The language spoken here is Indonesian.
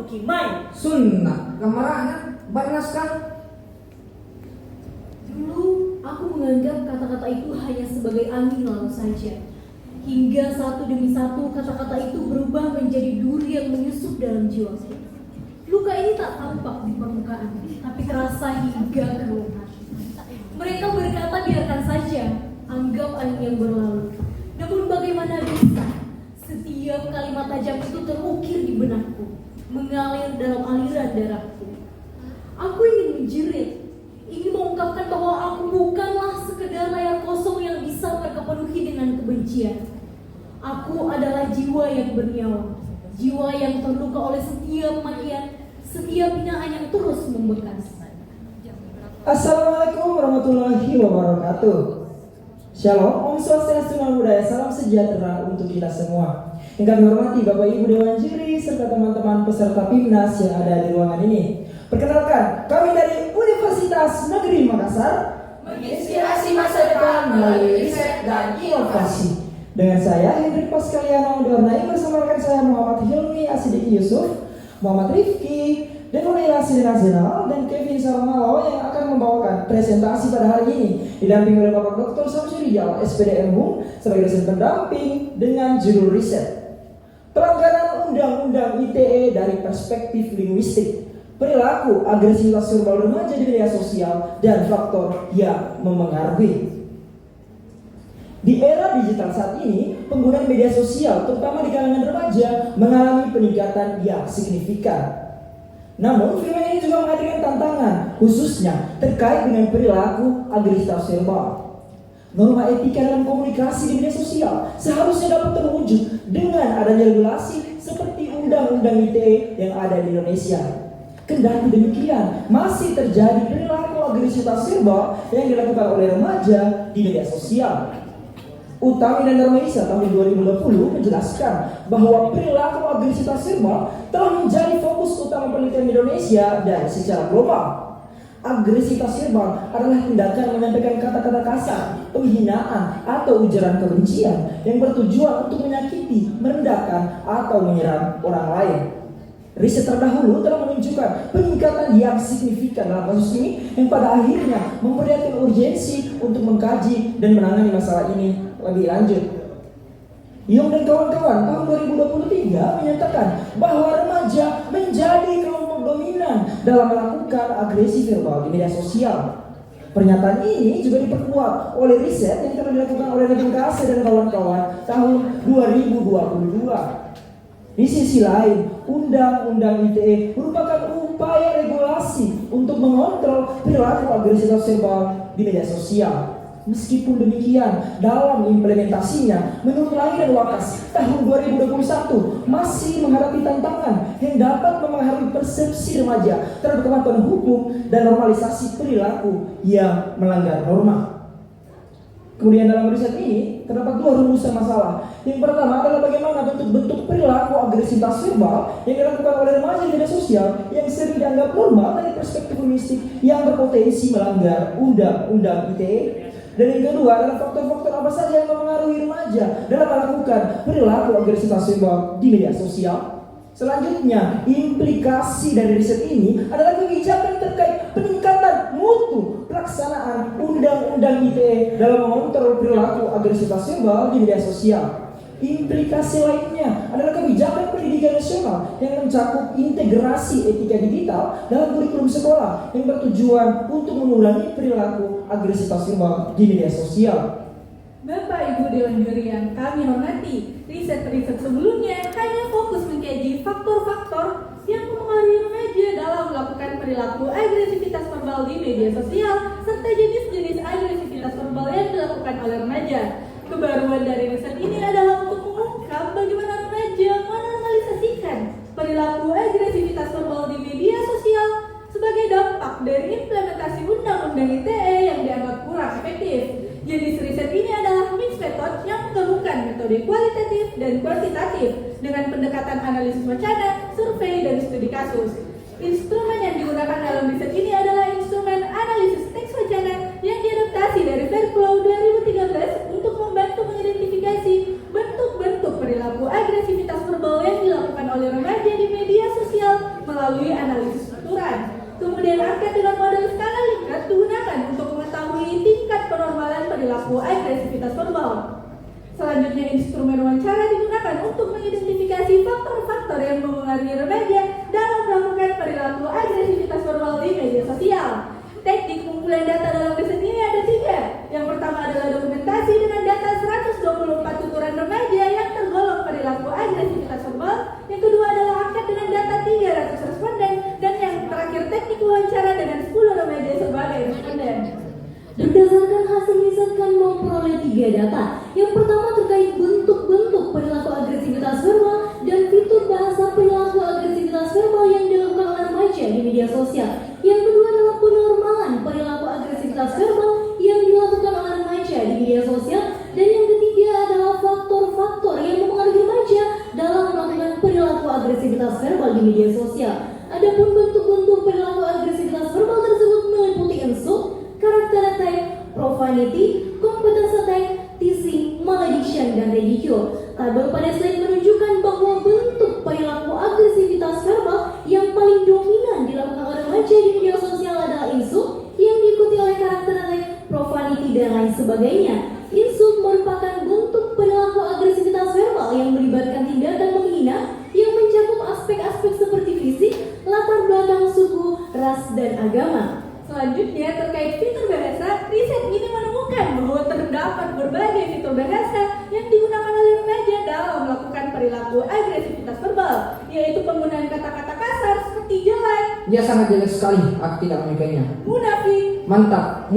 ukimai. Sunnah, gambarannya bernaskan. Dulu aku menganggap kata-kata itu hanya sebagai angin lalu saja. Hingga satu demi satu kata-kata itu berubah menjadi duri yang menyusup dalam jiwaku. Luka ini tak tampak di permukaan, tapi terasa hingga ke relung hati. Mereka berkata biarkan saja, anggap angin yang berlalu. Namun bagaimana bisa? Setiap kalimat tajam itu terukir di benakku, mengalir dalam aliran darahku. Aku ingin menjerit, ingin mengungkapkan bahwa aku bukanlah sekedar layar kosong yang bisa mereka penuhi dengan kebencian. Aku adalah jiwa yang bernyawa, jiwa yang terluka oleh setiap makian, setiap hinaan yang terus membekas. Assalamualaikum warahmatullahi wabarakatuh. Shalom, Om Swastiastu, Namo Buddhaya, salam sejahtera untuk kita semua. Yang kami hormati Bapak Ibu Dewan Juri serta teman-teman peserta PIMNAS yang ada di ruangan ini. Perkenalkan, kami dari Universitas Negeri Makassar Menginspirasi masa depan melalui riset dan inovasi. Dengan saya Hendrik Paskaliano diwarnai bersama rekan saya Muhammad Hilmi Asidiki Yusuf, Muhammad Rifki, Dewan Ilasi Nasional, dan Kevin Sarmalo yang akan membawakan presentasi pada hari ini didampingi oleh Bapak Dr. Samsuri Rijal, SPDM HUM, sebagai dosen pendamping dengan judul riset Pelanggaran Undang-Undang ITE dari Perspektif Linguistik, Perilaku Agresivitas Verbal Remaja di Media Sosial, dan Faktor yang Memengaruhi. Di era digital saat ini, penggunaan media sosial terutama di kalangan remaja mengalami peningkatan yang signifikan. Namun, fenomena ini juga menghadirkan tantangan, khususnya terkait dengan perilaku agresivitas verbal. Norma etika dalam komunikasi di media sosial seharusnya dapat terwujud dengan adanya regulasi seperti Undang-Undang ITE yang ada di Indonesia. Kendati demikian, masih terjadi perilaku agresivitas verbal yang dilakukan oleh remaja di media sosial. Utami dan Darmaisa tahun 2020 menjelaskan bahwa perilaku agresivitas verbal telah menjadi fokus utama penelitian di Indonesia dan secara global. Agresivitas verbal adalah tindakan menyampaikan kata-kata kasar, penghinaan, atau ujaran kebencian yang bertujuan untuk menyakiti, merendahkan, atau menyerang orang lain. Riset terdahulu telah menunjukkan peningkatan yang signifikan dalam kasus ini yang pada akhirnya memperlihatkan urgensi untuk mengkaji dan menangani masalah ini lebih lanjut. Yong dan kawan-kawan tahun 2023 menyatakan bahwa remaja menjadi kelompok dominan dalam melakukan agresi verbal di media sosial. Pernyataan ini juga diperkuat oleh riset yang telah dilakukan oleh Nadine Kase dan kawan-kawan tahun 2022. Di sisi lain, Undang-Undang ITE merupakan upaya regulasi untuk mengontrol perilaku agresivitas verbal di media sosial. Meskipun demikian, dalam implementasinya, menurut Lahir dan Wakas tahun 2021 masih menghadapi tantangan yang dapat mempengaruhi persepsi remaja terhadap kepatuhan hukum dan normalisasi perilaku yang melanggar norma. Kemudian dalam riset ini terdapat dua rumusan masalah. Yang pertama adalah bagaimana bentuk-bentuk perilaku agresivitas verbal yang dilakukan oleh remaja di media sosial yang sering dianggap normal dari perspektif linguistik yang berpotensi melanggar Undang-Undang ITE. Dan yang kedua adalah faktor-faktor apa saja yang mempengaruhi remaja dalam melakukan perilaku agresivitas verbal di media sosial. Selanjutnya, implikasi dari riset ini adalah kebijakan terkait peningkatan mutu pelaksanaan Undang-Undang ITE dalam mengontrol perilaku agresivitas verbal di media sosial. Implikasi lainnya adalah kebijakan pendidikan nasional yang mencakup integrasi etika digital dalam kurikulum sekolah yang bertujuan untuk mengurangi perilaku agresivitas verbal di media sosial. Bapak Ibu Dewan Juri yang kami hormati, riset-riset sebelumnya hanya fokus mengkaji faktor-faktor yang mempengaruhi remaja dalam melakukan perilaku agresivitas verbal di media sosial serta jenis-jenis agresivitas verbal yang dilakukan oleh remaja. Kebaruan dari riset ini adalah untuk mengungkap bagaimana remaja menormalisasikan perilaku agresivitas verbal di media sosial sebagai dampak dari implementasi Undang-Undang ITE yang dianggap kurang efektif. Jenis riset ini adalah mixed method yang menggabungkan metode kualitatif dan kuantitatif dengan pendekatan analisis wacana, survei, dan studi kasus. Instrumen yang digunakan dalam riset ini adalah instrumen analisis teks wacana yang diadaptasi dari Fairflow 2013 untuk membantu mengidentifikasi bentuk-bentuk perilaku agresivitas verbal yang dilakukan oleh remaja di media sosial mempengaruhi remaja dalam melakukan perilaku agresivitas verbal di media sosial. Teknik pengumpulan data dalam riset ini ada 3. Yang pertama adalah dokumentasi dengan data 124 tuturan remaja yang tergolong perilaku agresivitas verbal. Yang kedua adalah angkat dengan data 300 responden. Dan yang terakhir teknik wawancara dengan 10 remaja sebagai responden. Berdasarkan hasil riset kami memperoleh 3 data. Yang pertama terkait bentuk-bentuk perilaku agresivitas verbal dan fitur bahasa perilaku agresivitas verbal yang dilakukan oleh remaja di media sosial. Yang kedua adalah penormalan perilaku agresivitas verbal yang dilakukan oleh remaja di media sosial. Dan yang ketiga adalah faktor-faktor yang mempengaruhi remaja dalam melakukan perilaku agresivitas verbal di media sosial. Adapun bentuk-bentuk perilaku agresivitas verbal tersebut meliputi insult, karakter attack, profanity, competence attack, teasing, malediction, dan ridicule. Tabel pada slide menunjukkan bahwa bentuk perilaku agresivitas verbal yang paling dominan dilakukan oleh remaja di media sosial adalah insult, yang diikuti oleh karakter attack, profanity, dan lain sebagainya. Insult merupakan bentuk perilaku agresivitas verbal yang melibatkan tindakan menghina yang mencakup aspek-aspek seperti fisik, latar belakang suku, ras, dan agama. Selanjutnya terkait fitur bahasa, riset ini menemukan bahwa terdapat berbagai fitur bahasa yang digunakan oleh remaja dalam melakukan perilaku agresivitas verbal, yaitu penggunaan kata-kata kasar seperti jelek, Dia sangat jelek sekali, aku tidak menyukainya. munafik, Mantap,